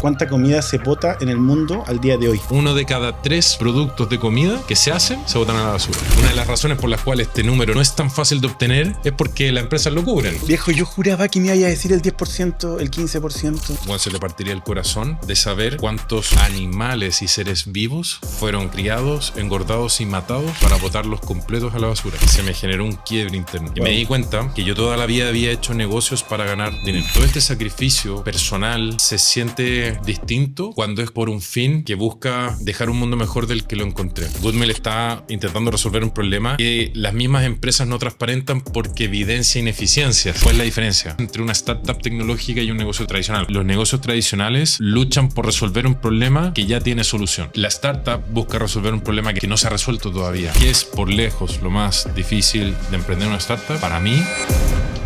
¿Cuánta comida se bota en el mundo al día de hoy? 1 de cada 3 productos de comida que se hacen se botan a la basura. Una de las razones por las cuales este número no es tan fácil de obtener es porque las empresas lo cubren. Viejo, yo juraba que me iba a decir el 10%, el 15%. Bueno, se le partiría el corazón de saber cuántos animales y seres vivos fueron criados, engordados y matados para botarlos completos a la basura. Se me generó un quiebre interno. Y me di cuenta que yo toda la vida había hecho negocios para ganar dinero. Todo este sacrificio personal se siente distinto cuando es por un fin que busca dejar un mundo mejor del que lo encontré. Goodmill está intentando resolver un problema que las mismas empresas no transparentan porque evidencia ineficiencias. ¿Cuál es la diferencia entre una startup tecnológica y un negocio tradicional? Los negocios tradicionales luchan por resolver un problema que ya tiene solución. La startup busca resolver un problema que no se ha resuelto todavía. ¿Qué es por lejos lo más difícil de emprender una startup? Para mí,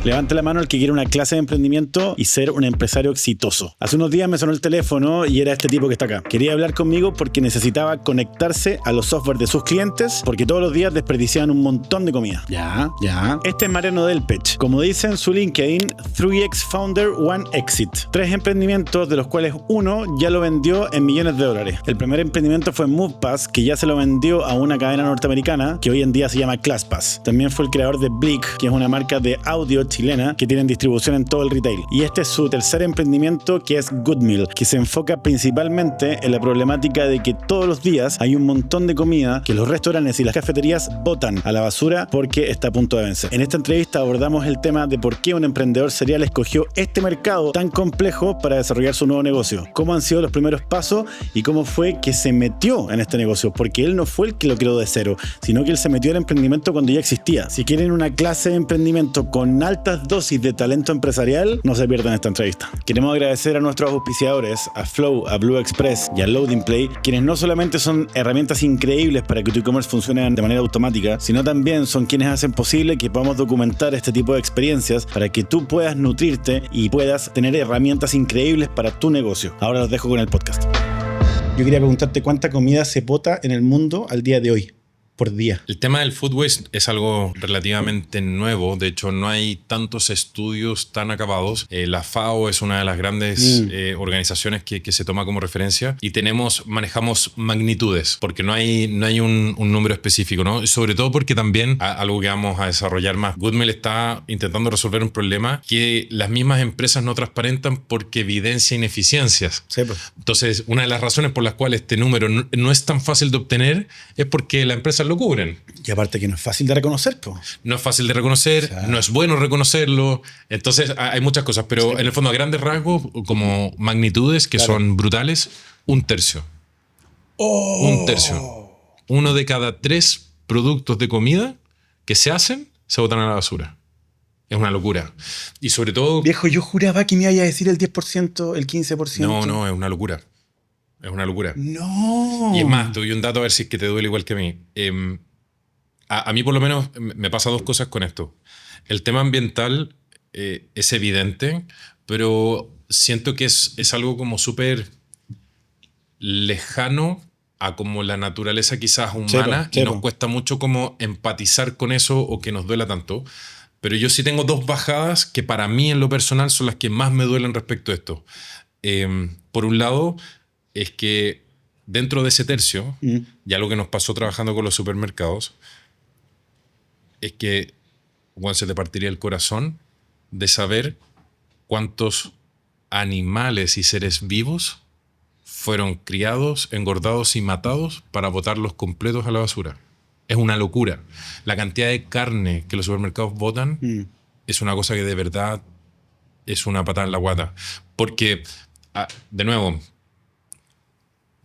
levante la mano el que quiere una clase de emprendimiento y ser un empresario exitoso. Hace unos días me sonó el teléfono y era este tipo que está acá. Quería hablar conmigo porque necesitaba conectarse a los software de sus clientes porque todos los días desperdiciaban un montón de comida. Ya. Este es Mariano Delpech. Como dice en su LinkedIn, 3X Founder, 1 Exit. 3 emprendimientos de los cuales uno ya lo vendió en millones de dólares. El primer emprendimiento fue MovePass, que ya se lo vendió a una cadena norteamericana que hoy en día se llama ClassPass. También fue el creador de Blick, que es una marca de audio chilena que tienen distribución en todo el retail. Y este es su tercer emprendimiento, que es Goodmill, que se enfoca principalmente en la problemática de que todos los días hay un montón de comida que los restaurantes y las cafeterías botan a la basura porque está a punto de vencer. En esta entrevista abordamos el tema de por qué un emprendedor serial escogió este mercado tan complejo para desarrollar su nuevo negocio, cómo han sido los primeros pasos y cómo fue que se metió en este negocio, porque él no fue el que lo creó de cero, sino que él se metió en el emprendimiento cuando ya existía. Si quieren una clase de emprendimiento con altas dosis de talento empresarial, no se pierdan esta entrevista. Queremos agradecer a nuestros auspiciadores, a Flow, a Blue Express y a Loading Play, quienes no solamente son herramientas increíbles para que tu e-commerce funcione de manera automática, sino también son quienes hacen posible que podamos documentar este tipo de experiencias para que tú puedas nutrirte y puedas tener herramientas increíbles para tu negocio. Ahora los dejo con el podcast. Yo quería preguntarte cuánta comida se bota en el mundo al día de hoy, por día. el tema del food waste es algo relativamente nuevo. De hecho, no hay tantos estudios tan acabados. La FAO es una de las grandes organizaciones que se toma como referencia y manejamos magnitudes porque no hay un número específico, ¿no? Sobre todo porque también algo que vamos a desarrollar más. Goodmill está intentando resolver un problema que las mismas empresas no transparentan porque evidencia ineficiencias. Sí, pues. Entonces, una de las razones por las cuales este número no es tan fácil de obtener es porque la empresa lo cubren. Y aparte que no es fácil de reconocer, po. No es fácil de reconocer, no es bueno reconocerlo. Entonces hay muchas cosas, pero en el fondo a grandes rasgos, como magnitudes que son brutales, 1/3. Un tercio. 1 de cada 3 productos de comida que se hacen se botan a la basura. Es una locura. Y sobre todo... Viejo, yo juraba que me iba a decir el 10%, el 15%. No, es una locura. Es una locura. No. Y es más, te doy un dato a ver si es que te duele igual que a mí. A mí por lo menos me pasa 2 cosas con esto. El tema ambiental es evidente, pero siento que es algo como súper lejano a como la naturaleza quizás humana y nos cuesta mucho como empatizar con eso o que nos duela tanto. Pero yo sí tengo 2 bajadas que para mí en lo personal son las que más me duelen respecto a esto. Por un lado... es que dentro de ese tercio, ya lo que nos pasó trabajando con los supermercados, es que se te partiría el corazón de saber cuántos animales y seres vivos fueron criados, engordados y matados para botarlos completos a la basura. Es una locura. La cantidad de carne que los supermercados botan es una cosa que de verdad es una patada en la guata. Porque, de nuevo...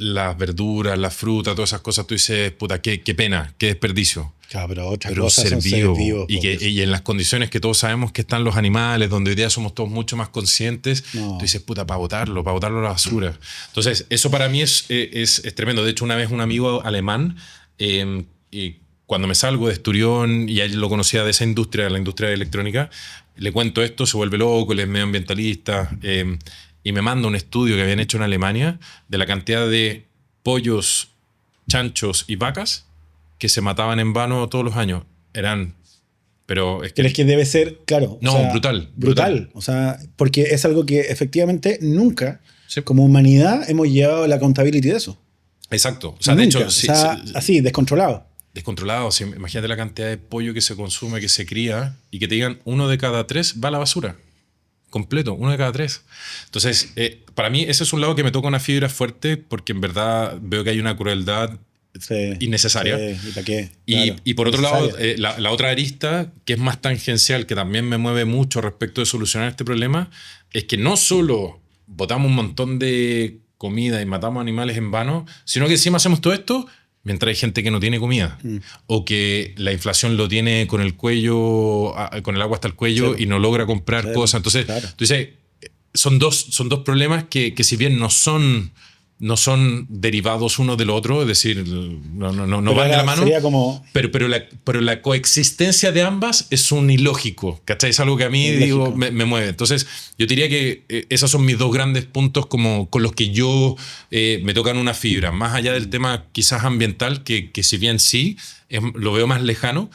las verduras, la fruta, todas esas cosas, tú dices, puta, qué pena, qué desperdicio. Claro, pero ser vivo y en las condiciones que todos sabemos que están los animales, donde hoy día somos todos mucho más conscientes, tú dices, puta, para botarlo a la basura. Entonces, eso para mí es tremendo. De hecho, una vez un amigo alemán, y cuando me salgo de Esturión, y él lo conocía de esa industria, de la industria de electrónica, le cuento esto, se vuelve loco, él es medioambientalista, y me manda un estudio que habían hecho en Alemania de la cantidad de pollos, chanchos y vacas que se mataban en vano todos los años. Pero es que debe ser, claro. No, o sea, brutal. O sea, porque es algo que efectivamente nunca Sí. como humanidad hemos llevado la accountability de eso. Exacto. O sea, de hecho, así, descontrolado. Descontrolado. Sí, imagínate la cantidad de pollo que se consume, que se cría, y que te digan 1 de cada 3 va a la basura. Completo, 1 de cada 3. Entonces, para mí ese es un lado que me toca una fibra fuerte, porque en verdad veo que hay una crueldad innecesaria. ¿Y para qué? Y por otro lado, la otra arista, que es más tangencial, que también me mueve mucho respecto de solucionar este problema, es que no solo botamos un montón de comida y matamos animales en vano, sino que encima hacemos todo esto mientras hay gente que no tiene comida, o que la inflación lo tiene con el cuello, con el agua hasta el cuello, y no logra comprar cosas. Entonces, tú dices, son dos problemas que si bien no son derivados uno del otro, es decir, no van de la mano, como... pero la coexistencia de ambas es un ilógico, ¿cachai? Es algo que a mí me mueve. Entonces, yo diría que esos son mis dos grandes puntos como con los que yo me tocan una fibra, más allá del tema quizás ambiental, que si bien sí, lo veo más lejano,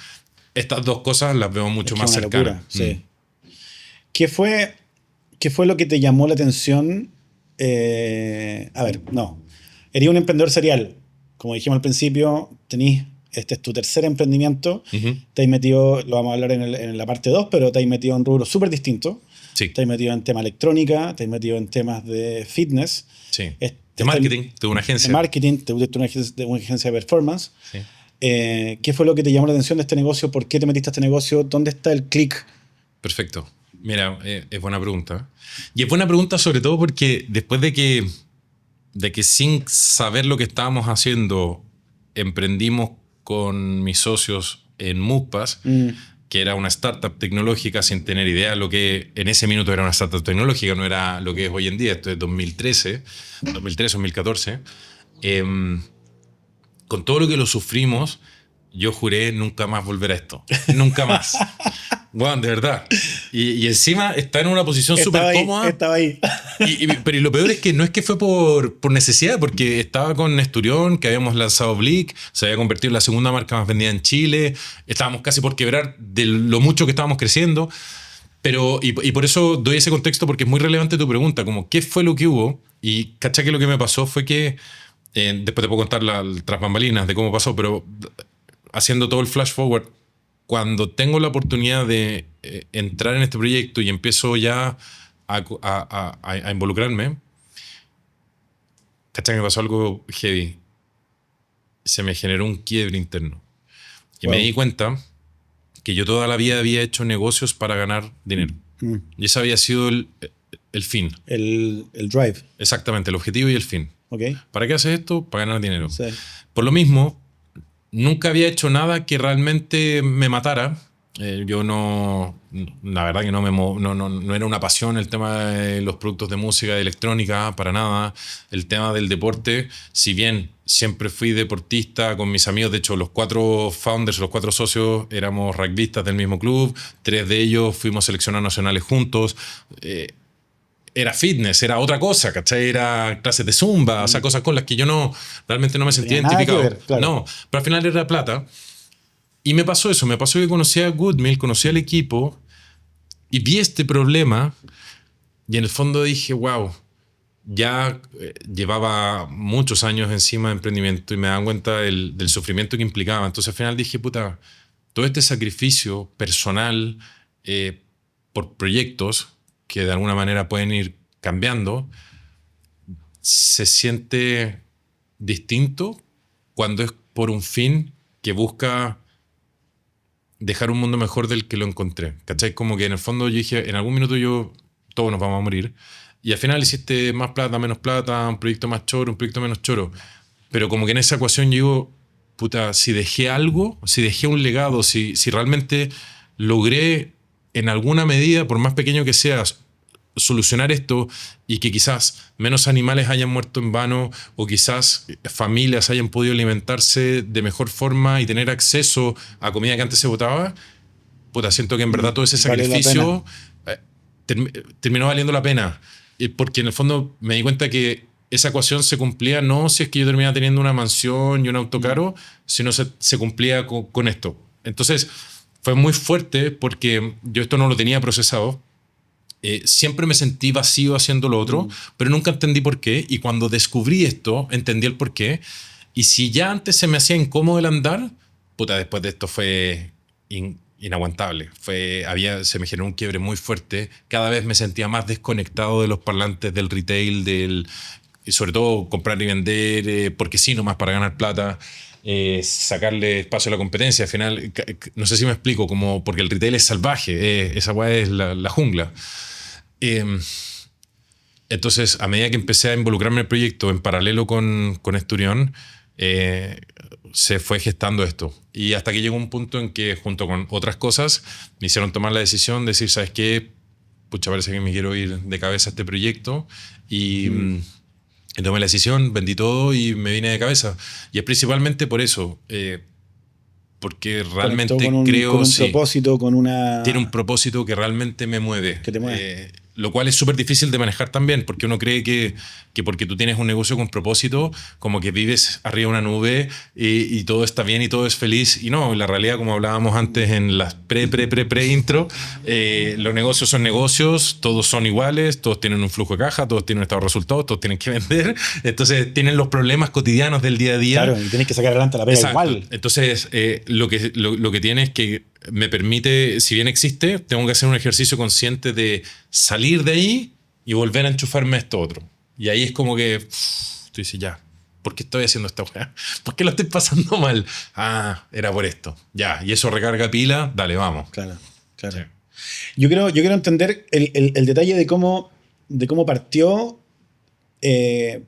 estas dos cosas las veo mucho más cercanas. Sí. ¿Qué fue lo que te llamó la atención? Eres un emprendedor serial. Como dijimos al principio, este es tu tercer emprendimiento. Te has metido, lo vamos a hablar en la parte 2, pero te has metido en rubros súper distintos. Sí. Te has metido en tema electrónica, te has metido en temas de fitness. Sí. De marketing, de una agencia. De marketing, te una agencia de performance. Sí. ¿Qué fue lo que te llamó la atención de este negocio? ¿Por qué te metiste a este negocio? ¿Dónde está el click? Perfecto. Mira, es buena pregunta. Y es buena pregunta sobre todo porque después de que sin saber lo que estábamos haciendo, emprendimos con mis socios en Movepass, que era una startup tecnológica sin tener idea de lo que en ese minuto era una startup tecnológica, no era lo que es hoy en día. Esto es 2013, 2014. Con todo lo que lo sufrimos, yo juré nunca más volver a esto. Nunca más. Bueno, de verdad. Y encima está en una posición súper cómoda. Estaba ahí. Pero lo peor es que no es que fue por necesidad, porque estaba con Nesturión, que habíamos lanzado Blick, se había convertido en la segunda marca más vendida en Chile, estábamos casi por quebrar de lo mucho que estábamos creciendo. Y por eso doy ese contexto, porque es muy relevante tu pregunta, como qué fue lo que hubo. Y cacha que lo que me pasó fue que, después te puedo contar tras bambalinas de cómo pasó, pero haciendo todo el flash forward, cuando tengo la oportunidad de entrar en este proyecto y empiezo ya a involucrarme, ¿cachai? Me pasó algo heavy. Se me generó un quiebre interno. Y me di cuenta que yo toda la vida había hecho negocios para ganar dinero. Y ese había sido el fin. El drive. Exactamente, el objetivo y el fin. Okay. ¿Para qué haces esto? Para ganar dinero. Sí. Por lo mismo, nunca había hecho nada que realmente me matara. Yo la verdad que no era una pasión el tema de los productos de música, de electrónica, para nada. El tema del deporte, si bien siempre fui deportista con mis amigos, de hecho los 4 founders, los 4 socios éramos rugbyistas del mismo club, 3 de ellos fuimos seleccionados nacionales juntos. Era fitness, era otra cosa, ¿cachai? Era clases de zumba, o sea, cosas con las que yo realmente no me sentía identificado. Claro. No, pero al final era plata. Y me pasó que conocí a Goodmill, conocí al equipo y vi este problema y en el fondo dije, wow, ya llevaba muchos años encima de emprendimiento y me daba cuenta del sufrimiento que implicaba. Entonces al final dije, puta, todo este sacrificio personal por proyectos que de alguna manera pueden ir cambiando, se siente distinto cuando es por un fin que busca dejar un mundo mejor del que lo encontré. ¿Cachai? Como que en el fondo yo dije, en algún minuto todos nos vamos a morir. Y al final hiciste más plata, menos plata, un proyecto más choro, un proyecto menos choro. Pero como que en esa ecuación yo digo, puta, si dejé algo, si dejé un legado, si realmente logré en alguna medida, por más pequeño que sea, solucionar esto y que quizás menos animales hayan muerto en vano o quizás familias hayan podido alimentarse de mejor forma y tener acceso a comida que antes se botaba, puta, siento que en verdad todo ese sacrificio terminó valiendo la pena, porque en el fondo me di cuenta que esa ecuación se cumplía no si es que yo terminaba teniendo una mansión y un auto caro, sino se cumplía con esto. Entonces fue muy fuerte porque yo esto no lo tenía procesado. siempre me sentí vacío haciendo lo otro, pero nunca entendí por qué. Y cuando descubrí esto, entendí el por qué. Y si ya antes se me hacía incómodo el andar, puta, después de esto fue inaguantable. Se me generó un quiebre muy fuerte. Cada vez me sentía más desconectado de los parlantes del retail, y sobre todo comprar y vender, porque sí, nomás para ganar plata. Sacarle espacio a la competencia. Al final, no sé si me explico, porque el retail es salvaje, esa weá es la jungla. Entonces, a medida que empecé a involucrarme en el proyecto en paralelo con Esturión, se fue gestando esto. Y hasta que llegó un punto en que, junto con otras cosas, me hicieron tomar la decisión de decir, ¿sabes qué? Pucha, parece que me quiero ir de cabeza a este proyecto. Y tomé la decisión, vendí todo y me vine de cabeza. Y es principalmente por eso. Porque realmente creo... Con un propósito, con una... Tiene un propósito que realmente me mueve. Que te mueve. Lo cual es súper difícil de manejar también, porque uno cree que porque tú tienes un negocio con propósito, como que vives arriba de una nube y todo está bien y todo es feliz. Y no, la realidad, como hablábamos antes en las pre-intro, los negocios son negocios, todos son iguales, todos tienen un flujo de caja, todos tienen un estado de resultados, todos tienen que vender. Entonces tienen los problemas cotidianos del día a día. Claro, y tienes que sacar adelante la pega. Exacto. Igual. Entonces, lo que tiene es que me permite, si bien existe, tengo que hacer un ejercicio consciente de salir de ahí y volver a enchufarme a esto otro. Y ahí es como que tú dices, ya, ¿por qué estoy haciendo esta weá? ¿Por qué lo estoy pasando mal? Ah, era por esto. Ya, y eso recarga pila, dale, vamos. Claro. Sí. Yo quiero entender el detalle de cómo partió,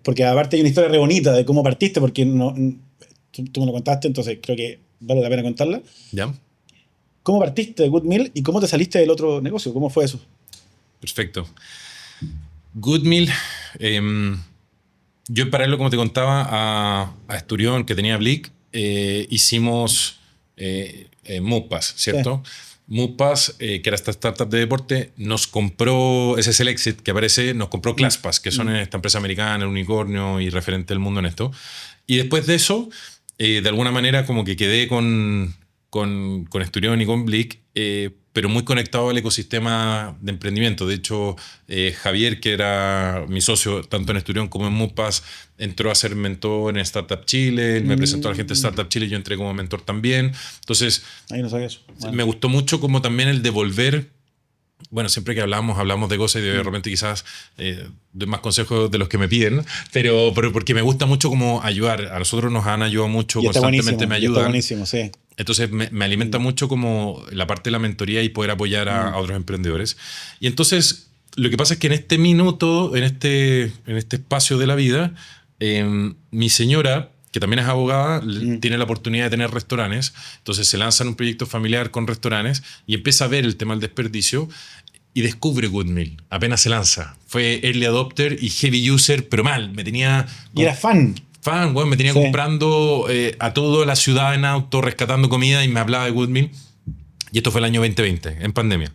porque aparte hay una historia re bonita de cómo partiste, porque tú me lo contaste, entonces creo que vale la pena contarla. ¿Ya? ¿Cómo partiste de Good Meal y cómo te saliste del otro negocio? ¿Cómo fue eso? Perfecto. Good Meal, yo en paralelo, como te contaba, a Esturión, que tenía Blick, hicimos Movepass, ¿cierto? Sí. Movepass, que era esta startup de deporte, nos compró, ese es el exit que aparece, nos compró ClassPass, que son esta empresa americana, el unicornio y referente del mundo en esto. Y después de eso, de alguna manera como que quedé con Esturión y con Blick, pero muy conectado al ecosistema de emprendimiento. De hecho, Javier, que era mi socio tanto en Esturión como en Movepass, entró a ser mentor en Startup Chile. Él me presentó a la gente de Startup Chile y yo entré como mentor también. Entonces, ahí no sabía eso. Bueno. Me gustó mucho como también el devolver. Bueno, siempre que hablamos de cosas y de repente quizás doy más consejos de los que me piden, pero porque me gusta mucho como ayudar. A nosotros nos han ayudado mucho, constantemente me ayudan. Está buenísimo, sí. Entonces me alimenta mucho como la parte de la mentoría y poder apoyar a otros emprendedores. Y entonces lo que pasa es que en este minuto, en este espacio de la vida, mi señora, que también es abogada, tiene la oportunidad de tener restaurantes. Entonces se lanza en un proyecto familiar con restaurantes y empieza a ver el tema del desperdicio y descubre Good Meal. Apenas se lanza. Fue early adopter y heavy user, pero mal. Me tenía... Y era fan. Bueno, me tenía comprando a toda la ciudad en auto, rescatando comida y me hablaba de Good Meal. Y esto fue el año 2020, en pandemia.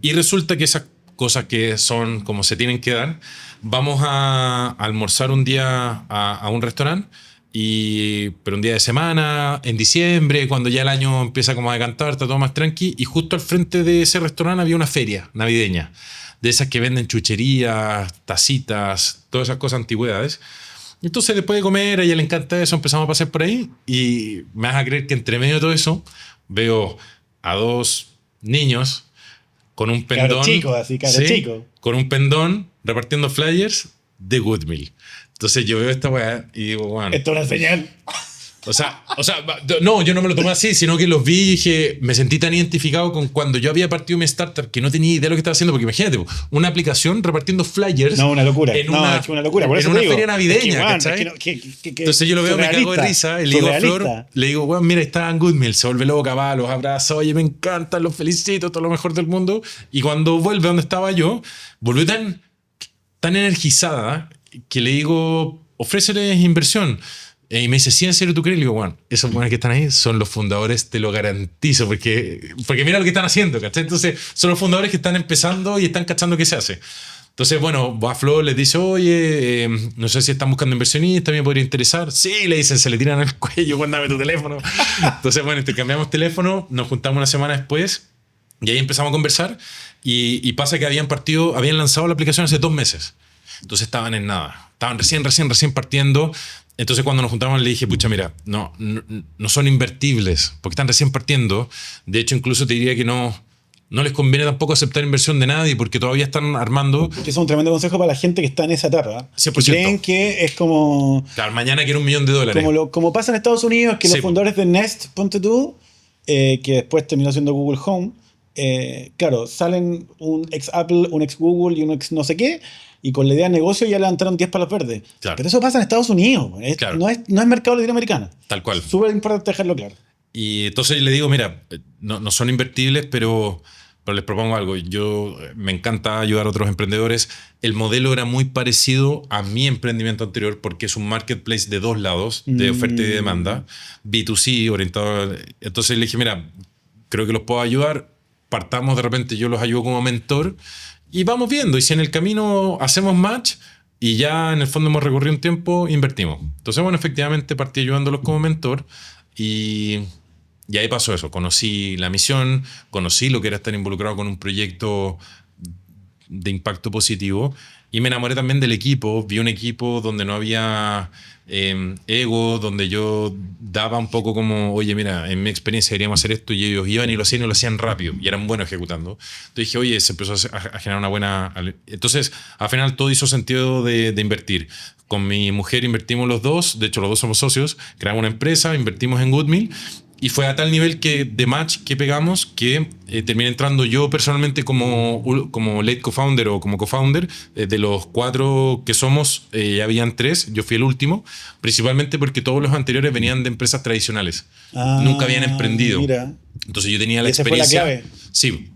Y resulta que esas cosas que son como se tienen que dar, vamos a almorzar un día a un restaurante, pero un día de semana, en diciembre, cuando ya el año empieza como a decantar, está todo más tranqui, y justo al frente de ese restaurante había una feria navideña, de esas que venden chucherías, tacitas, todas esas cosas, antigüedades. Entonces, después de comer, a ella le encanta eso, empezamos a pasar por ahí y me vas a creer que entre medio de todo eso veo a dos niños con un pendón. Chico. Con un pendón repartiendo flyers de Good Meal. Entonces yo veo esta weá y digo, bueno. Esto es una señal. O sea, no, yo no me lo tomé así, sino que los vi y dije, me sentí tan identificado con cuando yo había partido mi startup que no tenía idea de lo que estaba haciendo, porque imagínate, una aplicación repartiendo flyers. No, una locura. Es una locura. Por eso en una feria navideña, ¿cachai? Entonces yo lo veo, me cago de risa, y le digo a Flor, bueno, mira, está en Good Meal, se vuelve loca, va, los abraza, oye, me encantan, los felicito, todo lo mejor del mundo. Y cuando vuelve donde estaba yo, volvió tan energizada que le digo, ofréceles inversión. Y me dice, ¿sí, en serio tú crees? Y le digo, bueno, esos buenos que están ahí son los fundadores, te lo garantizo, porque mira lo que están haciendo, ¿cachai? Entonces, son los fundadores que están empezando y están cachando qué se hace. Entonces, bueno, va Flo, les dice, oye, no sé si están buscando inversionistas, me podría interesar. Sí, le dicen, se le tiran al cuello, dame tu teléfono. Entonces, bueno, intercambiamos teléfono, nos juntamos una semana después Y ahí empezamos a conversar y pasa que habían lanzado la aplicación hace 2 meses. Entonces estaban en nada. Estaban recién partiendo. Entonces cuando nos juntamos le dije, pucha, mira, no son invertibles porque están recién partiendo. De hecho, incluso te diría que no les conviene tampoco aceptar inversión de nadie porque todavía están armando. Que es un tremendo consejo para la gente que está en esa etapa. 100%. Que creen que es como... Claro, mañana quiero $1 millón. Como pasa en Estados Unidos, que los fundadores de Nest, ponte tú, que después terminó siendo Google Home, claro, salen un ex Apple, un ex Google y un ex no sé qué, y con la idea de negocio ya levantaron 10 palos verdes. Claro. Pero eso pasa en Estados Unidos. Claro. No es mercado latinoamericano. Tal cual. Súper importante dejarlo claro. Y entonces le digo, mira, no son invertibles, pero les propongo algo. Me encanta ayudar a otros emprendedores. El modelo era muy parecido a mi emprendimiento anterior porque es un marketplace de 2 lados, de oferta y de demanda, B2C orientado. Entonces le dije, mira, creo que los puedo ayudar. Partamos de repente, yo los ayudo como mentor y vamos viendo. Y si en el camino hacemos match y ya en el fondo hemos recorrido un tiempo, invertimos. Entonces, bueno, efectivamente partí ayudándolos como mentor y ahí pasó eso. Conocí la misión, conocí lo que era estar involucrado con un proyecto de impacto positivo y me enamoré también del equipo. Vi un equipo donde no había ego, donde yo daba un poco como, oye, mira, en mi experiencia deberíamos hacer esto, y ellos iban y lo hacían rápido y eran buenos ejecutando. Entonces dije, oye, se empezó a generar una buena... Entonces, al final todo hizo sentido de invertir. Con mi mujer invertimos los dos, de hecho los dos somos socios, creamos una empresa, invertimos en Goodmeal. Y fue a tal nivel de match que pegamos que terminé entrando yo personalmente como late co-founder o como co-founder. De los 4 que somos, ya habían 3. Yo fui el último, principalmente porque todos los anteriores venían de empresas tradicionales. Nunca habían emprendido. Mira. Entonces yo tenía la experiencia. Fue la clave. Sí,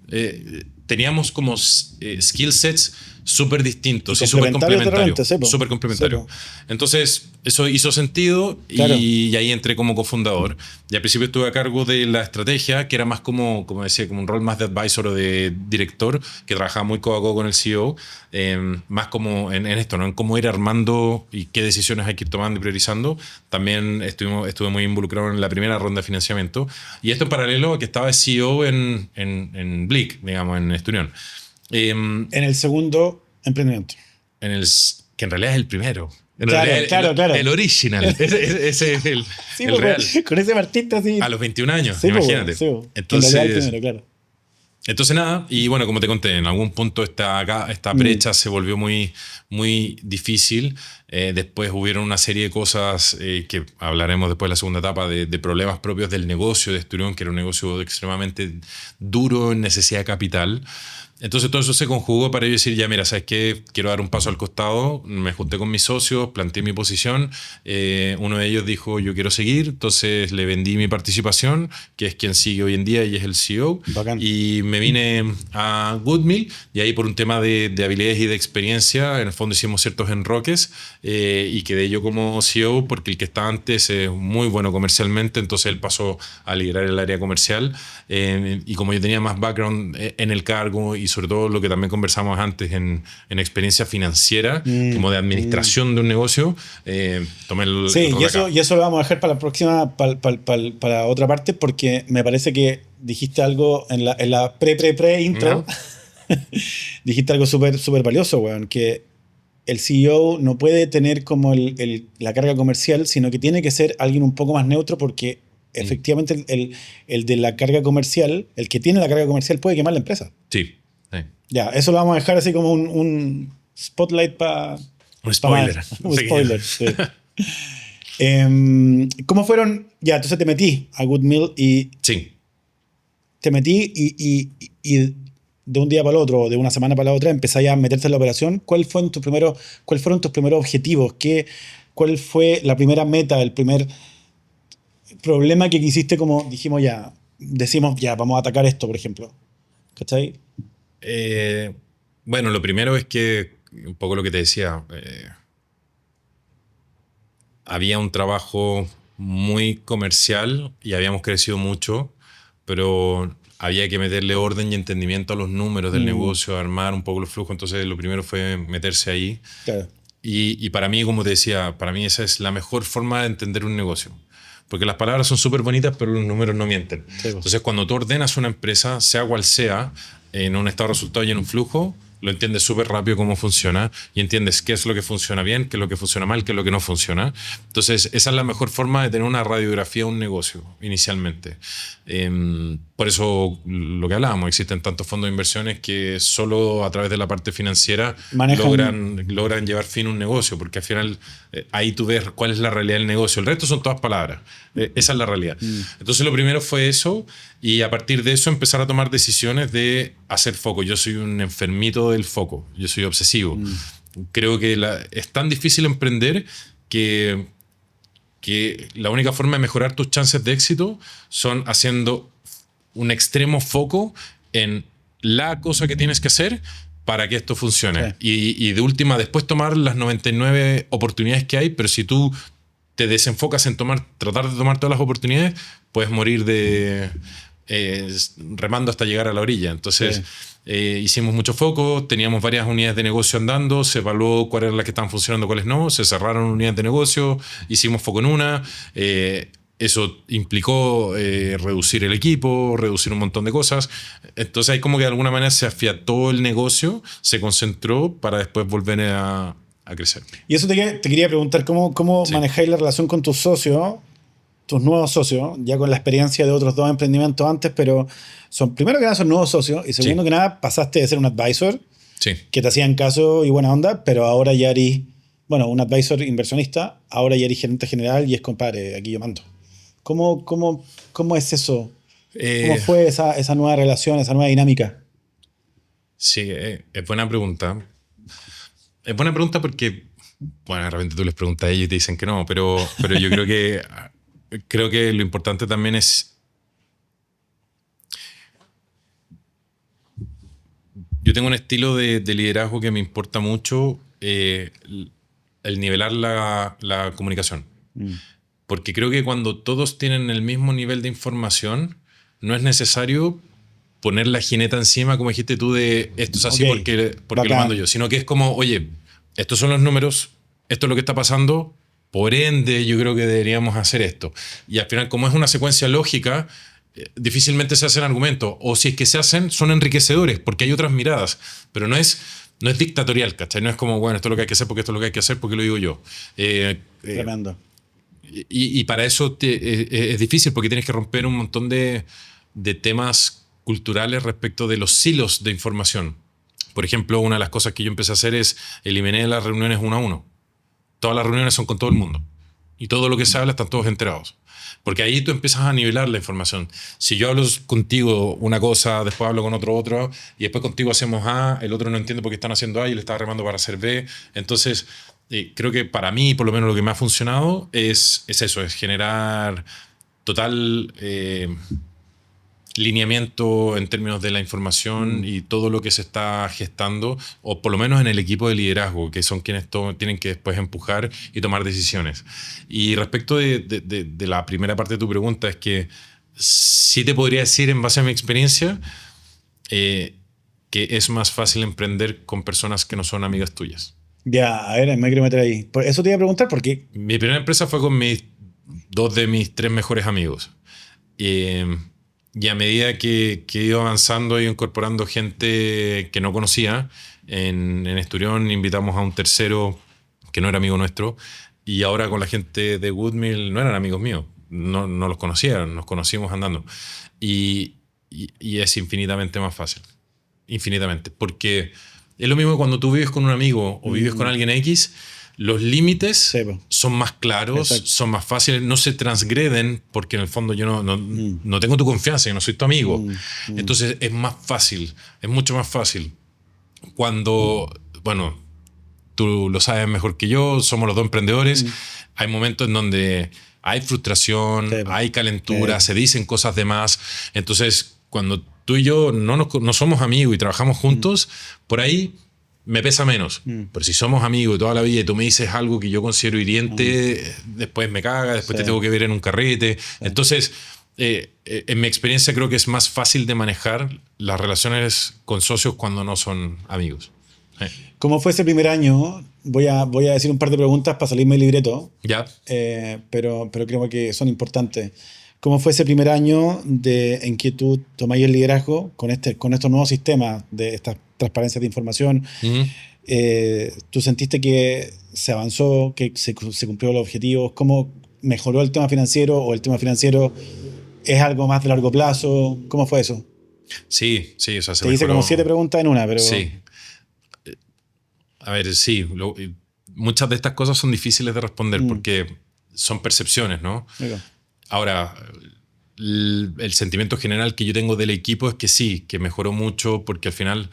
teníamos como skill sets súper distintos y súper complementarios. Súper complementarios. Entonces, eso hizo sentido claro. y ahí entré como cofundador. Y al principio estuve a cargo de la estrategia, que era más como decía, como un rol más de advisor o de director, que trabajaba muy codo a codo con el CEO, más como en esto, ¿no? En cómo ir armando y qué decisiones hay que ir tomando y priorizando. También estuve muy involucrado en la primera ronda de financiamiento. Y esto en paralelo a que estaba de CEO en Blick, digamos, en Esturión. En el segundo emprendimiento. Que en realidad es el primero. Claro. El original. Ese es el real. Con ese martista así. A los 21 años, sí, imagínate. Sí, entonces, el primero, claro. Entonces nada, y bueno, como te conté, en algún punto esta brecha se volvió muy, muy difícil. Después hubieron una serie de cosas que hablaremos después de la segunda etapa, de problemas propios del negocio de Esturión, que era un negocio extremadamente duro en necesidad de capital. Entonces todo eso se conjugó para yo decir, ya mira, ¿sabes qué? Quiero dar un paso al costado. Me junté con mis socios, planteé mi posición. Uno de ellos dijo, yo quiero seguir. Entonces le vendí mi participación, que es quien sigue hoy en día y es el CEO. Bacán. Y me vine a Goodmeal y ahí por un tema de habilidades y de experiencia, en el fondo hicimos ciertos enroques y quedé yo como CEO porque el que estaba antes es muy bueno comercialmente, entonces él pasó a liderar el área comercial y como yo tenía más background en el cargo y sobre todo lo que también conversamos antes en experiencia financiera, como de administración de un negocio, tomé el sí, y eso lo vamos a dejar para la próxima, para otra parte, porque me parece que dijiste algo en la pre-intro. ¿No? Dijiste algo súper valioso, weón, que el CEO no puede tener como la carga comercial, sino que tiene que ser alguien un poco más neutro porque efectivamente el de la carga comercial, el que tiene la carga comercial puede quemar la empresa. Sí. Ya, eso lo vamos a dejar así como un spotlight para... Un spoiler. Un spoiler, sí. ¿Cómo fueron? Ya, entonces te metí a Goodmeal y... Sí. Te metí y de un día para el otro, de una semana para la otra, empezáis a meterte en la operación. ¿Cuáles fueron tus primeros objetivos? ¿Cuál fue la primera meta, el primer problema que quisiste, como decimos, vamos a atacar esto, por ejemplo? ¿Cachai? Bueno, lo primero es que, un poco lo que te decía, había un trabajo muy comercial y habíamos crecido mucho, pero había que meterle orden y entendimiento a los números del negocio, armar un poco los flujos. Entonces lo primero fue meterse ahí. Claro. Y para mí, como te decía, para mí esa es la mejor forma de entender un negocio. porque las palabras son súper bonitas, pero los números no mienten. Sí. Entonces, cuando tú ordenas una empresa, sea cual sea, en un estado de resultado y en un flujo, lo entiendes súper rápido cómo funciona y entiendes qué es lo que funciona bien, qué es lo que funciona mal, qué es lo que no funciona. Entonces, esa es la mejor forma de tener una radiografía de un negocio inicialmente. Por eso, lo que hablábamos, existen tantos fondos de inversiones que solo a través de la parte financiera logran llevar fin a un negocio, porque al final ahí tú ves cuál es la realidad del negocio. El resto son todas palabras. Esa es la realidad. Entonces, lo primero fue eso, y a partir de eso empezar a tomar decisiones de hacer foco. Yo soy un enfermito del foco, yo soy obsesivo. Creo que es tan difícil emprender que la única forma de mejorar tus chances de éxito son haciendo un extremo foco en la cosa que tienes que hacer para que esto funcione. Sí. Y de última, después tomar las 99 oportunidades que hay, pero si tú te desenfocas en tratar de tomar todas las oportunidades, puedes morir remando hasta llegar a la orilla. Entonces, hicimos mucho foco, teníamos varias unidades de negocio andando, se evaluó cuáles eran las que estaban funcionando, cuáles no, se cerraron unidades de negocio, hicimos foco en una. Eso implicó reducir el equipo, reducir un montón de cosas. Entonces, ahí como que de alguna manera se afiató el negocio, se concentró para después volver a crecer. Y eso te quería preguntar, ¿cómo manejáis la relación con tus socios? Tus nuevos socios, ya con la experiencia de otros 2 emprendimientos antes, pero primero que nada son nuevos socios, y segundo que nada pasaste de ser un advisor que te hacían caso y buena onda, pero ahora ya eres, un advisor inversionista, ahora ya eres gerente general y es compadre, aquí yo mando. ¿Cómo es eso? ¿Cómo fue esa nueva relación, esa nueva dinámica? Sí, es buena pregunta. Es buena pregunta porque, de repente tú les preguntas a ellos y te dicen que no, pero yo creo que lo importante también es... Yo tengo un estilo de liderazgo que me importa mucho, el nivelar la comunicación. Porque creo que cuando todos tienen el mismo nivel de información, no es necesario poner la jineta encima, como dijiste tú, de esto es así porque lo mando yo, sino que es como, oye, estos son los números, esto es lo que está pasando, por ende yo creo que deberíamos hacer esto. Y al final, como es una secuencia lógica, difícilmente se hacen argumentos, o si es que se hacen, son enriquecedores, porque hay otras miradas, pero no es dictatorial, ¿cachai? No es como, esto es lo que hay que hacer porque esto es lo que hay que hacer porque lo digo yo. Tremendo. Y para eso es difícil, porque tienes que romper un montón de temas culturales respecto de los silos de información. Por ejemplo, una de las cosas que yo empecé a hacer es eliminé las reuniones 1 a 1. Todas las reuniones son con todo el mundo. Y todo lo que se habla están todos enterados. Porque ahí tú empiezas a nivelar la información. Si yo hablo contigo una cosa, después hablo con otro, y después contigo hacemos A, el otro no entiende por qué están haciendo A y le está remando para hacer B. Entonces, creo que para mí, por lo menos lo que me ha funcionado es eso, es generar total lineamiento en términos de la información y todo lo que se está gestando, o por lo menos en el equipo de liderazgo, que son quienes tienen que después empujar y tomar decisiones. Y respecto de la primera parte de tu pregunta, es que sí te podría decir, en base a mi experiencia, que es más fácil emprender con personas que no son amigas tuyas. Ya, a ver, me quiero meter ahí. Por eso te iba a preguntar, ¿por qué? Mi primera empresa fue con 2 de mis 3 mejores amigos. Y a medida que he ido avanzando, he ido incorporando gente que no conocía. En Esturión invitamos a un tercero que no era amigo nuestro. Y ahora con la gente de Woodmill no eran amigos míos. No los conocía, nos conocimos andando. Y es infinitamente más fácil. Infinitamente. Porque es lo mismo cuando tú vives con un amigo o vives con alguien X. Los límites son más claros, son más fáciles, no se transgreden, porque en el fondo yo no tengo tu confianza, yo no soy tu amigo. Entonces es más fácil, es mucho más fácil. Cuando, tú lo sabes mejor que yo, somos los 2 emprendedores, hay momentos en donde hay frustración, hay calentura, se dicen cosas de más. Entonces, cuando tú y yo no somos amigos y trabajamos juntos, por ahí me pesa menos. Pero si somos amigos toda la vida y tú me dices algo que yo considero hiriente, después me caga, después te tengo que ver en un carrete. Entonces, en mi experiencia creo que es más fácil de manejar las relaciones con socios cuando no son amigos. ¿Cómo fue ese primer año? Voy a decir un par de preguntas para salirme del libreto. Ya. Pero creo que son importantes. ¿Cómo fue ese primer año en que tú tomáis el liderazgo con estos nuevos sistemas de estas transparencias de información? Uh-huh. ¿Tú sentiste que se avanzó, que se cumplió los objetivos? ¿Cómo mejoró el tema financiero o el tema financiero es algo más de largo plazo? ¿Cómo fue eso? Sí. O sea, te hice como 7 preguntas en una, pero... Sí. A ver, sí. Muchas de estas cosas son difíciles de responder porque son percepciones, ¿no? Okay. Ahora, el sentimiento general que yo tengo del equipo es que sí, que mejoró mucho porque al final,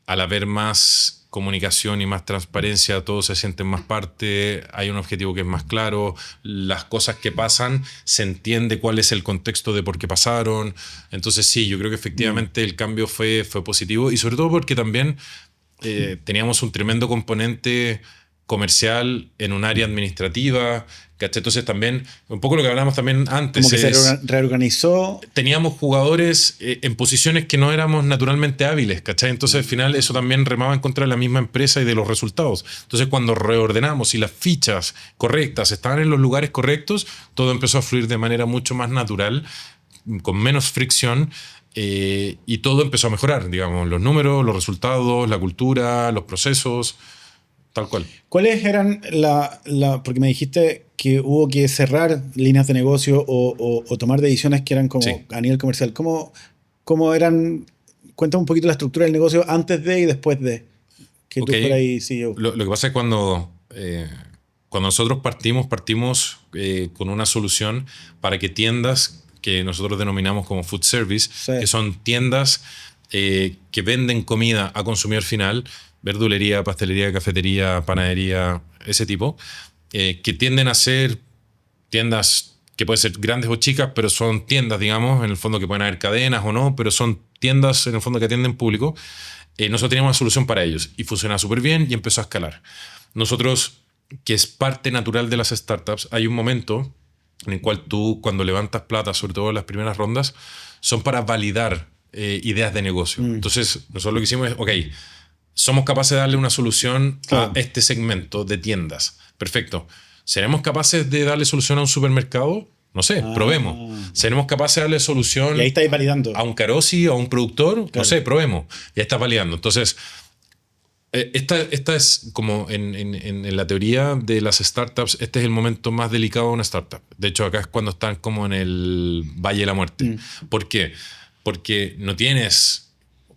al haber más comunicación y más transparencia, todos se sienten más parte, hay un objetivo que es más claro, las cosas que pasan, se entiende cuál es el contexto de por qué pasaron. Entonces sí, yo creo que efectivamente el cambio fue positivo y sobre todo porque también teníamos un tremendo componente comercial en un área administrativa, ¿cachai? Entonces también, un poco lo que hablábamos también antes. Como que se reorganizó. Teníamos jugadores en posiciones que no éramos naturalmente hábiles, ¿cachai? Entonces al final eso también remaba en contra de la misma empresa y de los resultados. Entonces cuando reordenamos y las fichas correctas estaban en los lugares correctos, todo empezó a fluir de manera mucho más natural, con menos fricción, y todo empezó a mejorar, digamos, los números, los resultados, la cultura, los procesos. Tal cual. ¿Cuáles eran porque me dijiste que hubo que cerrar líneas de negocio o tomar decisiones que eran como a nivel comercial? ¿Cómo eran? Cuéntame un poquito la estructura del negocio antes de y después de que tú fueras ahí CEO. Lo que pasa es que cuando nosotros partimos con una solución para que tiendas que nosotros denominamos como food service, que son tiendas que venden comida a consumidor final, verdulería, pastelería, cafetería, panadería, ese tipo, que tienden a ser tiendas que pueden ser grandes o chicas, pero son tiendas, digamos, en el fondo que pueden haber cadenas o no, pero son tiendas en el fondo que atienden público. Nosotros teníamos una solución para ellos y funcionaba súper bien y empezó a escalar. Nosotros, que es parte natural de las startups, hay un momento en el cual tú, cuando levantas plata, sobre todo en las primeras rondas, son para validar ideas de negocio. Entonces, nosotros lo que hicimos es, ok, somos capaces de darle una solución a este segmento de tiendas. Perfecto. ¿Seremos capaces de darle solución a un supermercado? No sé, probemos. ¿Seremos capaces de darle solución y ahí estáis validando a un Carosi, a un productor? No sé, probemos. Ya está validando. Entonces, esta es como en la teoría de las startups, este es el momento más delicado de una startup. De hecho, acá es cuando están como en el Valle de la Muerte. ¿Por qué? Porque no tienes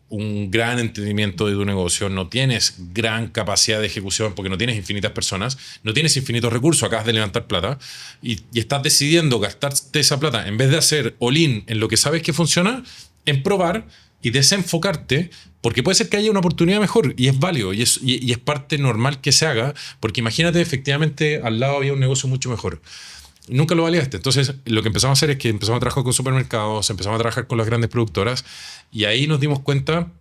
un gran entendimiento de tu negocio, no tienes gran capacidad de ejecución porque no tienes infinitas personas, no tienes infinitos recursos, acabas de levantar plata y estás decidiendo gastarte esa plata en vez de hacer all-in en lo que sabes que funciona, en probar y desenfocarte, porque puede ser que haya una oportunidad mejor y es válido y es parte normal que se haga, porque imagínate, efectivamente al lado había un negocio mucho mejor. Nunca lo validaste. Entonces, lo que empezamos a hacer es que empezamos a trabajar con supermercados, empezamos a trabajar con las grandes productoras y ahí nos dimos cuenta,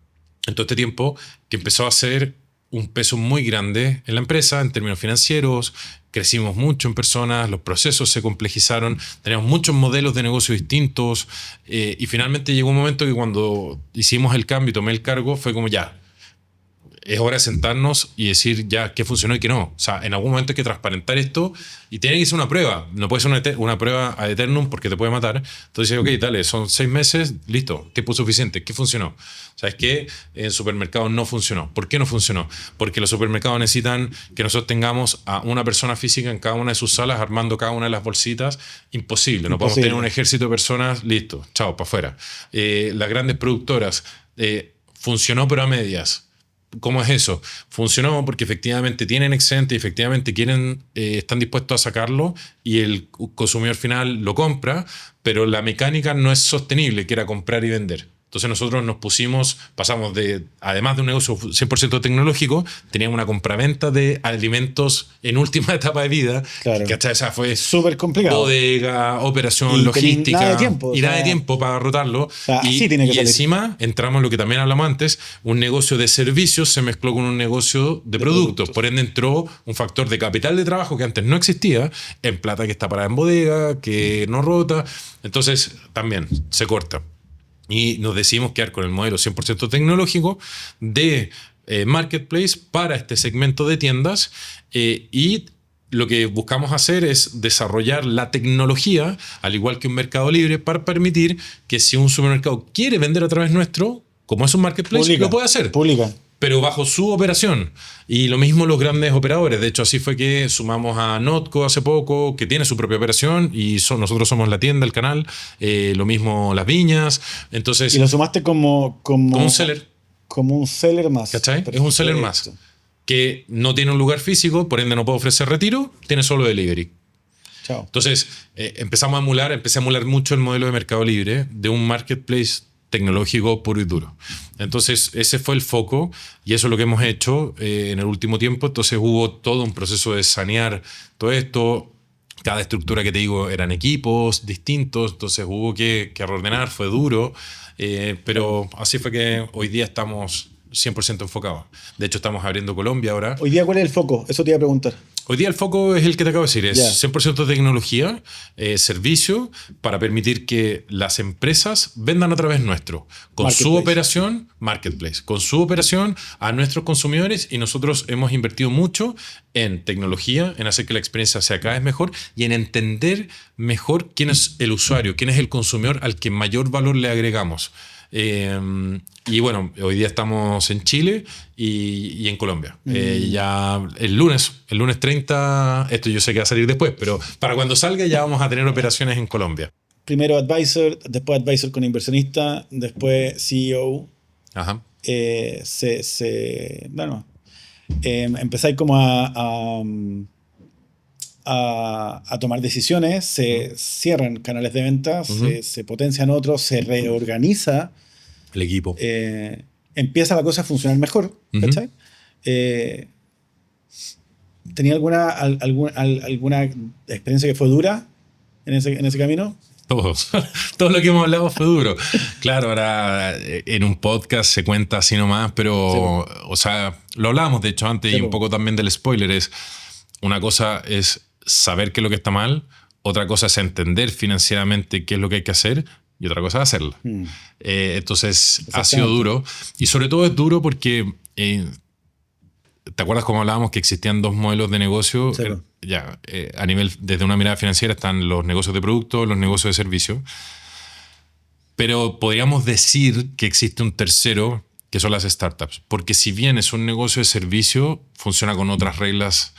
en todo este tiempo, que empezó a ser un peso muy grande en la empresa en términos financieros, crecimos mucho en personas, los procesos se complejizaron, teníamos muchos modelos de negocio distintos y finalmente llegó un momento que cuando hicimos el cambio y tomé el cargo fue como ya, es hora de sentarnos y decir ya qué funcionó y qué no. O sea, en algún momento hay que transparentar esto y tiene que ser una prueba. No puede ser una prueba ad eternum porque te puede matar. Entonces, ok, dale, son 6 meses, listo, tiempo suficiente. ¿Qué funcionó? ¿Sabes qué? En supermercados no funcionó. ¿Por qué no funcionó? Porque los supermercados necesitan que nosotros tengamos a una persona física en cada una de sus salas armando cada una de las bolsitas. Imposible. No podemos tener un ejército de personas, listo, chao, para afuera. Las grandes productoras, funcionó pero a medias. ¿Cómo es eso? Funcionó porque efectivamente tienen excedente y efectivamente están dispuestos a sacarlo y el consumidor final lo compra, pero la mecánica no es sostenible, que era comprar y vender. Entonces nosotros pasamos además de un negocio 100% tecnológico, teníamos una compraventa de alimentos en última etapa de vida. Claro. ¿Cachai? O sea, fue súper complicado. Bodega, operación, logística. Nada de tiempo. Nada de tiempo para rotarlo. Así tiene que salir. Encima entramos en lo que también hablamos antes, un negocio de servicios se mezcló con un negocio de productos. Por ende entró un factor de capital de trabajo que antes no existía, en plata que está parada en bodega, que no rota. Entonces también se corta. Y nos decidimos quedar con el modelo 100% tecnológico de Marketplace para este segmento de tiendas y lo que buscamos hacer es desarrollar la tecnología, al igual que un Mercado Libre, para permitir que si un supermercado quiere vender a través nuestro, como es un Marketplace, lo puede hacer. Pero bajo su operación. Y lo mismo los grandes operadores. De hecho, así fue que sumamos a Notco hace poco, que tiene su propia operación, y nosotros somos la tienda, el canal. Lo mismo Las Viñas. Entonces, y lo sumaste como un seller. Como un seller más. ¿Cachai? Es un seller más. Que no tiene un lugar físico, por ende no puede ofrecer retiro, tiene solo delivery. Chao. Entonces, empecé a emular mucho el modelo de Mercado Libre de un marketplace tecnológico puro y duro. Entonces, ese fue el foco y eso es lo que hemos hecho en el último tiempo. Entonces, hubo todo un proceso de sanear todo esto. Cada estructura que te digo eran equipos distintos, entonces hubo que reordenar, fue duro, pero así fue que hoy día estamos 100% enfocados. De hecho, estamos abriendo Colombia ahora. ¿Hoy día cuál es el foco? Eso te iba a preguntar. Hoy día el foco es el que te acabo de decir, es 100% tecnología, servicio, para permitir que las empresas vendan a través nuestro, con su operación, Marketplace, con su operación a nuestros consumidores, y nosotros hemos invertido mucho en tecnología, en hacer que la experiencia sea cada vez mejor y en entender mejor quién es el usuario, quién es el consumidor al que mayor valor le agregamos. Y bueno, hoy día estamos en Chile y en Colombia. Ya el lunes 30, esto yo sé que va a salir después, pero para cuando salga ya vamos a tener operaciones en Colombia. Primero advisor, después advisor con inversionista, después CEO. Ajá. Empezáis como a tomar decisiones, se cierran canales de ventas, se potencian otros, se reorganiza el equipo. Empieza la cosa a funcionar mejor. ¿Cachai? ¿Tenía alguna experiencia que fue dura en ese camino? Todo lo que hemos hablado fue duro. Claro, ahora en un podcast se cuenta así nomás, pero o sea, lo hablábamos de hecho antes y un poco también del spoiler. Una cosa es saber qué es lo que está mal, otra cosa es entender financieramente qué es lo que hay que hacer y otra cosa es hacerlo. Entonces ha sido duro, y sobre todo es duro porque ¿te acuerdas cómo hablábamos que existían dos modelos de negocio? A nivel, desde una mirada financiera están los negocios de producto, los negocios de servicio, pero podríamos decir que existe un tercero, que son las startups, porque si bien es un negocio de servicio, funciona con otras reglas.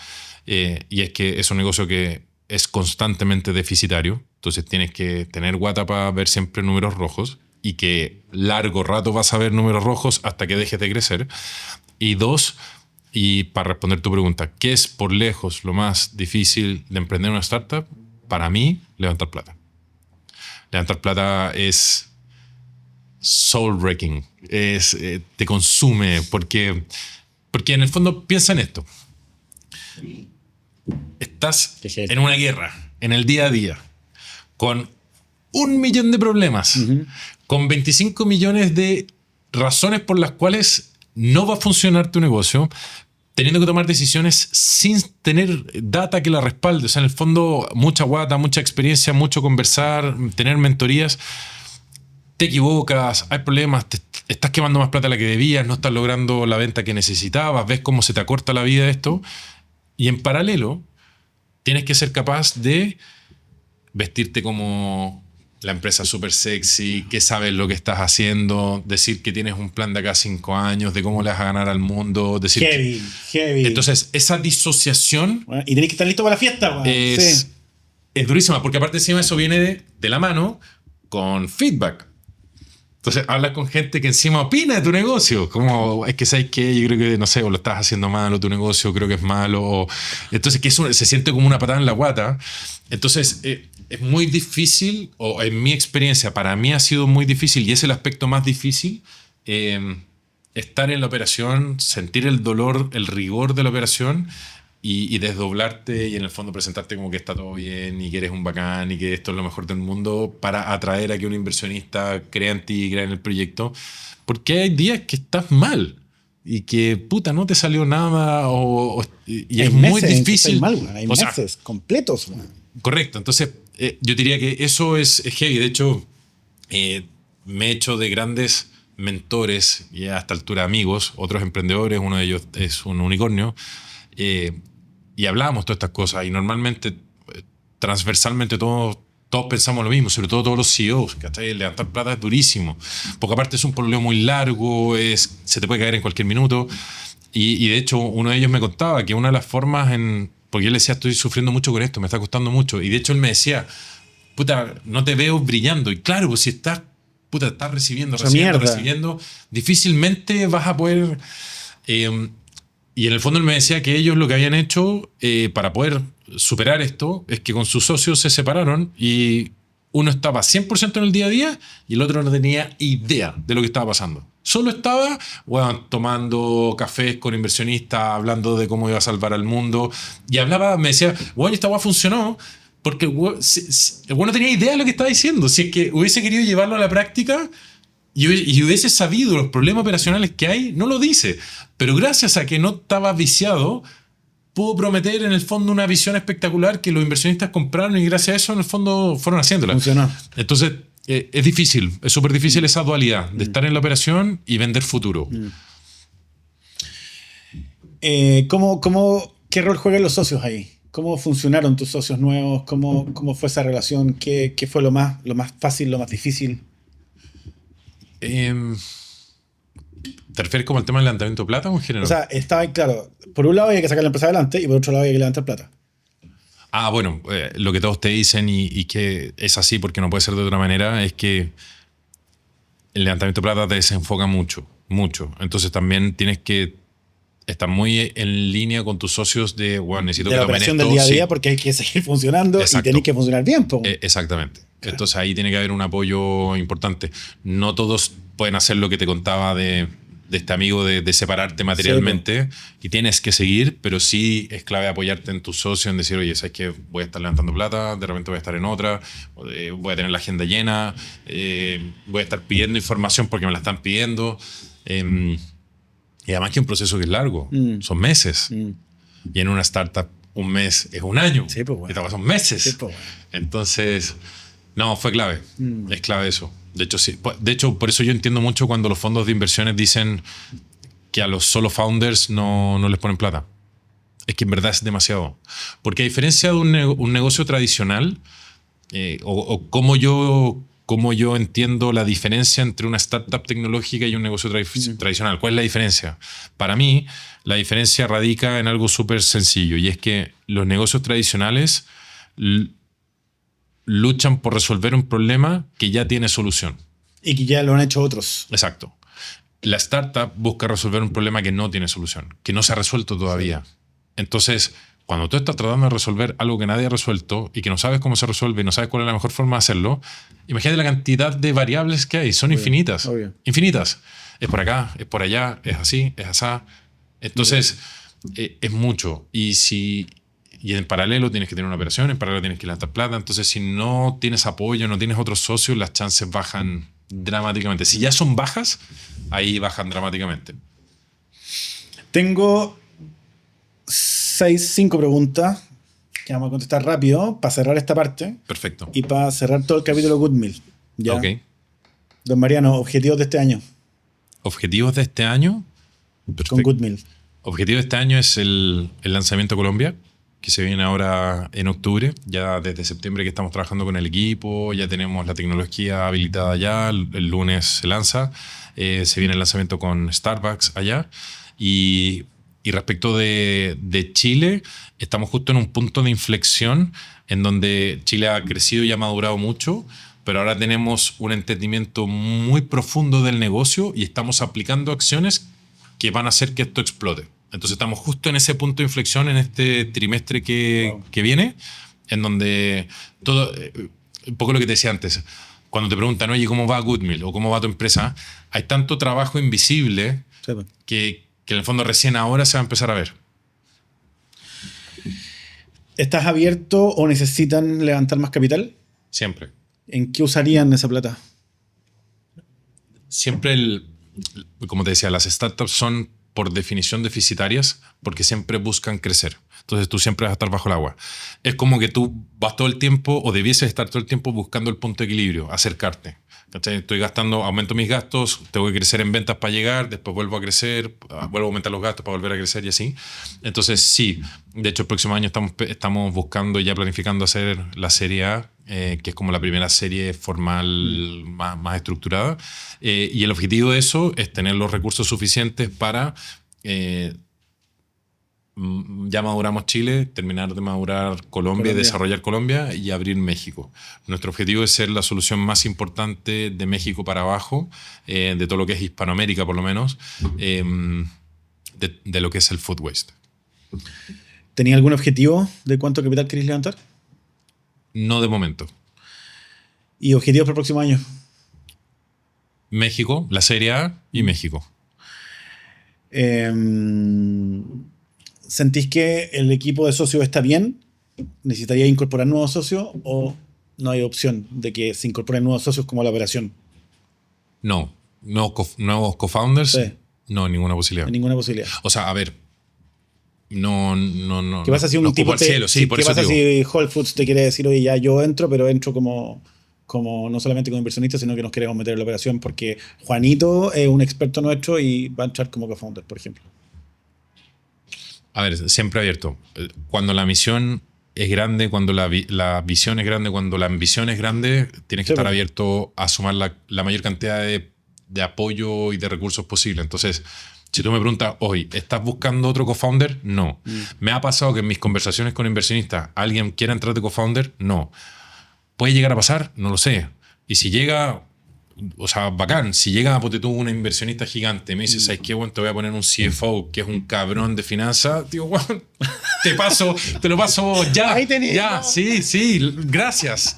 Y es que es un negocio que es constantemente deficitario, entonces tienes que tener guata para ver siempre números rojos, y que largo rato vas a ver números rojos hasta que dejes de crecer. Y dos, y para responder tu pregunta, ¿qué es por lejos lo más difícil de emprender una startup? Para mí, levantar plata. Levantar plata es soul wrecking, te consume, porque en el fondo piensa en esto. Estás en una guerra, en el día a día, con 1 millón de problemas, con 25 millones de razones por las cuales no va a funcionar tu negocio, teniendo que tomar decisiones sin tener data que la respalde. O sea, en el fondo, mucha guata, mucha experiencia, mucho conversar, tener mentorías. Te equivocas, hay problemas, estás quemando más plata de la que debías, no estás logrando la venta que necesitabas, ves cómo se te acorta la vida esto. Y en paralelo, tienes que ser capaz de vestirte como la empresa súper sexy, que sabes lo que estás haciendo, decir que tienes un plan de acá a 5 años, de cómo le vas a ganar al mundo. Decir heavy. Entonces, esa disociación... Bueno, y tenés que estar listo para la fiesta. Es durísima, porque aparte encima eso viene de la mano con feedback. Entonces, hablas con gente que encima opina de tu negocio. Como, es que sabes que yo creo que, no sé, o lo estás haciendo mal, o tu negocio creo que es malo. Entonces, que eso se siente como una patada en la guata. Entonces, es muy difícil, o en mi experiencia, para mí ha sido muy difícil, y es el aspecto más difícil, estar en la operación, sentir el dolor, el rigor de la operación, y desdoblarte y en el fondo presentarte como que está todo bien y que eres un bacán y que esto es lo mejor del mundo para atraer a que un inversionista crea en ti y crea en el proyecto. Porque hay días que estás mal y que puta no te salió nada y es muy difícil. Hay meses completos. Correcto. Entonces yo diría que eso es heavy. De hecho, me he hecho de grandes mentores y a esta altura amigos, otros emprendedores, uno de ellos es un unicornio, y hablábamos todas estas cosas y normalmente, transversalmente todos pensamos lo mismo, sobre todo todos los CEOs, ¿cachai? Levantar plata es durísimo, porque aparte es un pololeo muy largo, se te puede caer en cualquier minuto, y de hecho uno de ellos me contaba que una de las formas porque yo le decía, estoy sufriendo mucho con esto, me está costando mucho, y de hecho él me decía, puta, no te veo brillando, y claro, pues si estás recibiendo, difícilmente vas a poder... y en el fondo él me decía que ellos lo que habían hecho para poder superar esto es que con sus socios se separaron y uno estaba 100% en el día a día y el otro no tenía idea de lo que estaba pasando. Solo estaba tomando cafés con inversionistas, hablando de cómo iba a salvar al mundo, y me decía, esta hueá funcionó porque el güey no tenía idea de lo que estaba diciendo. Si es que hubiese querido llevarlo a la práctica y hubiese sabido los problemas operacionales que hay, no lo dice. Pero gracias a que no estaba viciado, pudo prometer en el fondo una visión espectacular que los inversionistas compraron y gracias a eso en el fondo fueron haciéndola. Funcionó. Entonces es difícil, es súper difícil esa dualidad de estar en la operación y vender futuro. ¿Qué rol juegan los socios ahí? ¿Cómo funcionaron tus socios nuevos? ¿Cómo fue esa relación? ¿Qué fue lo más fácil, lo más difícil? ¿Te refieres como al tema del levantamiento de plata o en general? O sea, estaba claro, por un lado había que sacar la empresa adelante y por otro lado había que levantar plata. Bueno, lo que todos te dicen y que es así porque no puede ser de otra manera es que el levantamiento de plata te desenfoca mucho. Entonces también tienes que estar muy en línea con tus socios necesito que la tomen operación esto, del día a día, porque hay que seguir funcionando. Exacto. Y tenés que funcionar bien. Exactamente. Claro. Entonces ahí tiene que haber un apoyo importante. No todos pueden hacer lo que te contaba de este amigo de separarte materialmente, y tienes que seguir, pero sí es clave apoyarte en tus socios, en decir, oye, ¿sabes qué? Voy a estar levantando plata, de repente voy a estar en otra, voy a tener la agenda llena, voy a estar pidiendo información porque me la están pidiendo. Y además que es un proceso que es largo, son meses. Y en una startup un mes es un año. Sí, pues, bueno. Esta son meses. Sí, pues, bueno. Entonces, no, fue clave. Es clave eso. De hecho, sí. De hecho, por eso yo entiendo mucho cuando los fondos de inversiones dicen que a los solo founders no les ponen plata. Es que en verdad es demasiado. Porque a diferencia de un negocio tradicional, o como yo entiendo la diferencia entre una startup tecnológica y un negocio tradicional. ¿Cuál es la diferencia? Para mí, la diferencia radica en algo súper sencillo, y es que los negocios tradicionales luchan por resolver un problema que ya tiene solución. Y que ya lo han hecho otros. Exacto. La startup busca resolver un problema que no tiene solución, que no se ha resuelto todavía. Sí. Entonces, cuando tú estás tratando de resolver algo que nadie ha resuelto y que no sabes cómo se resuelve y no sabes cuál es la mejor forma de hacerlo, imagínate la cantidad de variables que hay. Son infinitas. Infinitas. Es por acá, es por allá, es así, es asá. Entonces, es mucho. Y en paralelo tienes que tener una operación, en paralelo tienes que levantar plata. Entonces, si no tienes apoyo, no tienes otros socios, las chances bajan dramáticamente. Si ya son bajas, ahí bajan dramáticamente. Tengo 5 preguntas que vamos a contestar rápido para cerrar esta parte. Perfecto. Y para cerrar todo el capítulo Goodmill. ¿Ya? Ok. Don Mariano, objetivos de este año. ¿Objetivos de este año? Perfecto. Con Goodmill. Objetivo de este año es el lanzamiento Colombia, que se viene ahora en octubre. Ya desde septiembre que estamos trabajando con el equipo, ya tenemos la tecnología habilitada ya, el lunes se lanza. Se viene el lanzamiento con Starbucks allá. Y respecto de Chile, estamos justo en un punto de inflexión en donde Chile ha crecido y ha madurado mucho, pero ahora tenemos un entendimiento muy profundo del negocio y estamos aplicando acciones que van a hacer que esto explote. Entonces estamos justo en ese punto de inflexión en este trimestre que viene, en donde todo, un poco lo que te decía antes, cuando te preguntan, oye, ¿cómo va Goodmill o cómo va tu empresa? Hay tanto trabajo invisible que en el fondo recién ahora se va a empezar a ver. ¿¿Estás abierto o necesitan levantar más capital? Siempre. ¿En qué usarían esa plata? Siempre como te decía, las startups son por definición deficitarias porque siempre buscan crecer. Entonces tú siempre vas a estar bajo el agua. Es como que tú vas todo el tiempo o debieses estar todo el tiempo buscando el punto de equilibrio, acercarte. ¿Cachai? Estoy gastando, aumento mis gastos, tengo que crecer en ventas para llegar, después vuelvo a crecer, vuelvo a aumentar los gastos para volver a crecer y así. Entonces sí, de hecho el próximo año estamos buscando y ya planificando hacer la Serie A, que es como la primera serie formal más estructurada. Y el objetivo de eso es tener los recursos suficientes para... ya maduramos Chile, terminar de madurar Colombia, desarrollar Colombia y abrir México. Nuestro objetivo es ser la solución más importante de México para abajo, de todo lo que es Hispanoamérica por lo menos, de lo que es el food waste. ¿Tenía algún objetivo de cuánto capital queréis levantar? No de momento. ¿Y objetivos para el próximo año? México, la Serie A y México. ¿Sentís que el equipo de socios está bien? ¿Necesitaría incorporar nuevos socios o no hay opción de que se incorporen nuevos socios como la operación? No. ¿Nuevos co-founders? Sí. No, ninguna posibilidad. Ninguna posibilidad. O sea, a ver, no. ¿Qué pasa si un tipo cielo, sí, por ¿qué eso pasa si Whole Foods te quiere decir, oye, ya yo entro, pero entro como no solamente como inversionista, sino que nos queremos meter en la operación porque Juanito es un experto nuestro y va a entrar como co-founder, por ejemplo? A ver, siempre abierto. Cuando la misión es grande, cuando la visión es grande, cuando la ambición es grande, tienes que estar abierto a sumar la mayor cantidad de apoyo y de recursos posible. Entonces, si tú me preguntas hoy, ¿estás buscando otro co-founder? No. ¿Me ha pasado que en mis conversaciones con inversionistas alguien quiera entrar de co-founder? No. ¿Puede llegar a pasar? No lo sé. Y si llega... O sea, bacán. Si llega, ponte tú, una inversionista gigante, me dice, ¿sabes qué, bueno? Te voy a poner un CFO que es un cabrón de finanzas. Digo, bueno, te lo paso ya. Ahí tenés. Ya, sí. Gracias.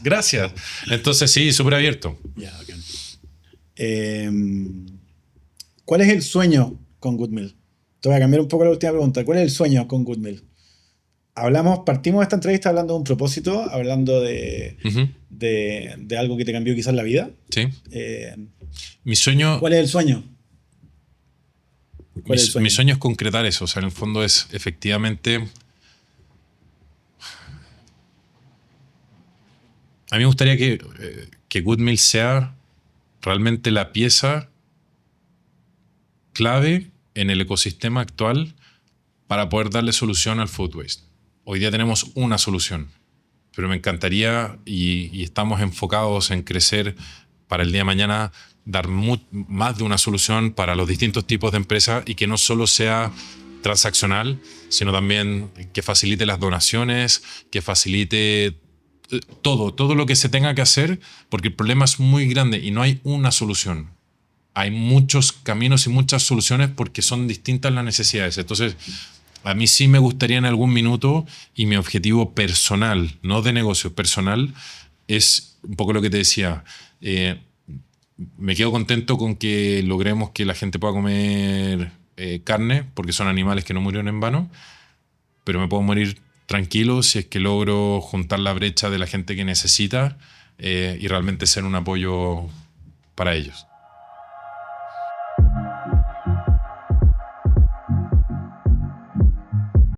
Entonces, sí, súper abierto. Ya, bacán. ¿Cuál es el sueño con Goodmill? Te voy a cambiar un poco la última pregunta. ¿Cuál es el sueño con Goodmill? Partimos esta entrevista hablando de un propósito, hablando de algo que te cambió quizás la vida. Sí. Mi sueño... ¿Cuál es el sueño? Mi sueño es concretar eso. O sea, en el fondo es efectivamente... A mí me gustaría que Goodmill sea realmente la pieza clave en el ecosistema actual para poder darle solución al food waste. Hoy día tenemos una solución, pero me encantaría y estamos enfocados en crecer para el día de mañana, dar más de una solución para los distintos tipos de empresas y que no solo sea transaccional, sino también que facilite las donaciones, que facilite todo lo que se tenga que hacer, porque el problema es muy grande y no hay una solución. Hay muchos caminos y muchas soluciones porque son distintas las necesidades. Entonces, a mí sí me gustaría en algún minuto, y mi objetivo personal, no de negocio, personal, es un poco lo que te decía. Me quedo contento con que logremos que la gente pueda comer carne, porque son animales que no murieron en vano, pero me puedo morir tranquilo si es que logro juntar la brecha de la gente que necesita y realmente ser un apoyo para ellos.